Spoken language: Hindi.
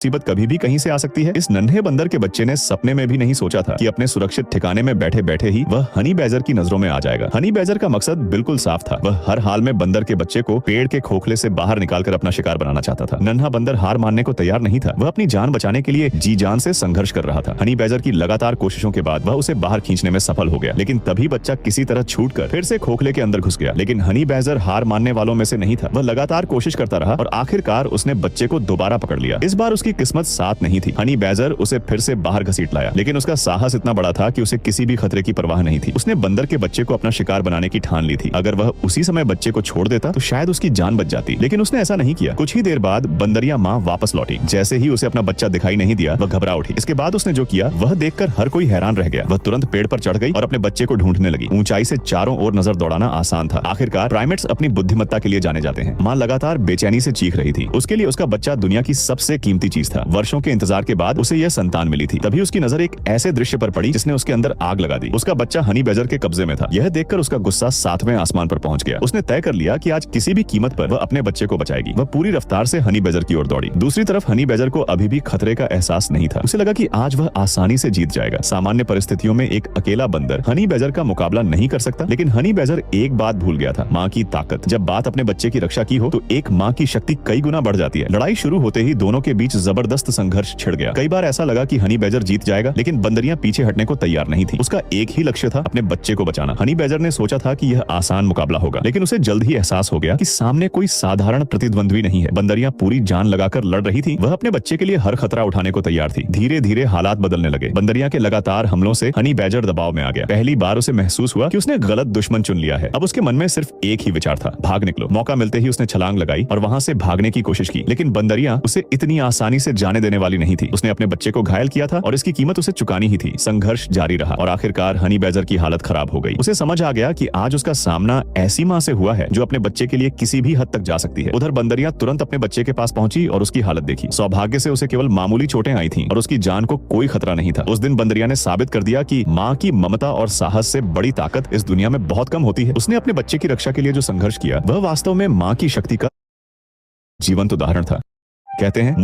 मुसीबत कभी भी कहीं से आ सकती है। इस नन्हे बंदर के बच्चे ने सपने में भी नहीं सोचा था कि अपने सुरक्षित ठिकाने में बैठे बैठे ही वह हनी बैजर की नजरों में आ जाएगा। हनी बैजर का मकसद बिल्कुल साफ था। वह हर हाल में बंदर के बच्चे को पेड़ के खोखले से बाहर निकालकर अपना शिकार बनाना चाहता था। नन्हा बंदर हार मानने को तैयार नहीं था। वह अपनी जान बचाने के लिए जी जान से संघर्ष कर रहा था। हनी बैजर की लगातार कोशिशों के बाद वह उसे बाहर खींचने में सफल हो गया, लेकिन तभी बच्चा किसी तरह छूटकर फिर से खोखले के अंदर घुस गया। लेकिन हनी बैजर हार मानने वालों में से नहीं था। वह लगातार कोशिश करता रहा और आखिरकार उसने बच्चे को दोबारा पकड़ लिया। इस बार उसकी किस्मत साथ नहीं थी। हनी बैजर उसे फिर से बाहर घसीट लाया, लेकिन उसका साहस इतना बड़ा था कि उसे किसी भी खतरे की परवाह नहीं थी। उसने बंदर के बच्चे को अपना शिकार बनाने की ठान ली थी। अगर वह उसी समय बच्चे को छोड़ देता तो शायद उसकी जान बच जाती, लेकिन उसने ऐसा नहीं किया। कुछ ही देर बाद बंदरिया माँ वापस लौटी। जैसे ही उसे अपना बच्चा दिखाई नहीं दिया, वह घबरा उठी। इसके बाद उसने जो किया वह देखकर हर कोई हैरान रह गया। वह तुरंत पेड़ पर चढ़ गई और अपने बच्चे को ढूंढने लगी। ऊंचाई से चारों ओर नजर दौड़ाना आसान था। आखिरकार प्राइमेट्स अपनी बुद्धिमत्ता के लिए जाने जाते हैं। माँ लगातार बेचैनी से चीख रही थी। उसके लिए उसका बच्चा दुनिया की सबसे कीमती चीज था। वर्षों के इंतजार के बाद उसे यह संतान मिली थी। तभी उसकी नजर एक ऐसे दृश्य पर पड़ी जिसने उसके अंदर आग लगा दी। उसका बच्चा हनी बैजर के कब्जे में था। यह देखकर उसका गुस्सा 7वें आसमान पर पहुंच गया। उसने तय कर लिया कि आज किसी भी कीमत पर वह अपने बच्चे को बचाएगी। वह पूरी रफ्तार से हनी बैजर की ओर दौड़ी। दूसरी तरफ हनी बैजर को अभी भी खतरे का एहसास नहीं था। उसे लगा कि आज वह आसानी से जीत जाएगा। सामान्य परिस्थितियों में एक अकेला बंदर हनी बैजर का मुकाबला नहीं कर सकता, लेकिन हनी बैजर एक बात भूल गया था, माँ की ताकत। जब बात अपने बच्चे की रक्षा की हो तो एक माँ की शक्ति कई गुना बढ़ जाती है। लड़ाई शुरू होते ही दोनों के बीच जबरदस्त संघर्ष छिड़ गया। कई बार ऐसा लगा कि हनी बैजर जीत जाएगा, लेकिन बंदरियां पीछे हटने को तैयार नहीं थी। उसका एक ही लक्ष्य था, अपने बच्चे को बचाना। हनी बैजर ने सोचा था कि यह आसान मुकाबला होगा, लेकिन उसे जल्द ही एहसास हो गया कि सामने कोई साधारण प्रतिद्वंद्वी नहीं है। बंदरियां पूरी जान लगाकर लड़ रही थी। वह अपने बच्चे के लिए हर खतरा उठाने को तैयार थी। धीरे धीरे हालात बदलने लगे। बंदरियां के लगातार हमलों से हनी बैजर दबाव में आ गया। पहली बार उसे महसूस हुआ कि उसने गलत दुश्मन चुन लिया है। अब उसके मन में सिर्फ एक ही विचार था, भाग निकलो। मौका मिलते ही उसने छलांग लगाई और वहां से भागने की कोशिश की, लेकिन बंदरियां उसे इतनी आसानी से जाने देने वाली नहीं थी। उसने अपने बच्चे को घायल किया था और इसकी कीमत उसे चुकानी ही थी। संघर्ष जारी रहा और आखिरकार हनी बैजर की हालत खराब हो गई। उसे समझ आ गया कि आज उसका सामना ऐसी माँ से हुआ है जो अपने बच्चे के लिए किसी भी हद तक जा सकती है। उधर बंदरियां तुरंत अपने बच्चे के पास पहुंची और उसकी हालत देखी। सौभाग्य से उसे केवल मामूली चोटें आई थीं और उसकी जान को कोई खतरा नहीं था। उस दिन बंदरिया ने साबित कर दिया कि माँ की ममता और साहस से बड़ी ताकत इस दुनिया में बहुत कम होती है। उसने अपने बच्चे की रक्षा के लिए जो संघर्ष किया वह वास्तव में माँ की शक्ति का जीवंत उदाहरण था। कहते हैं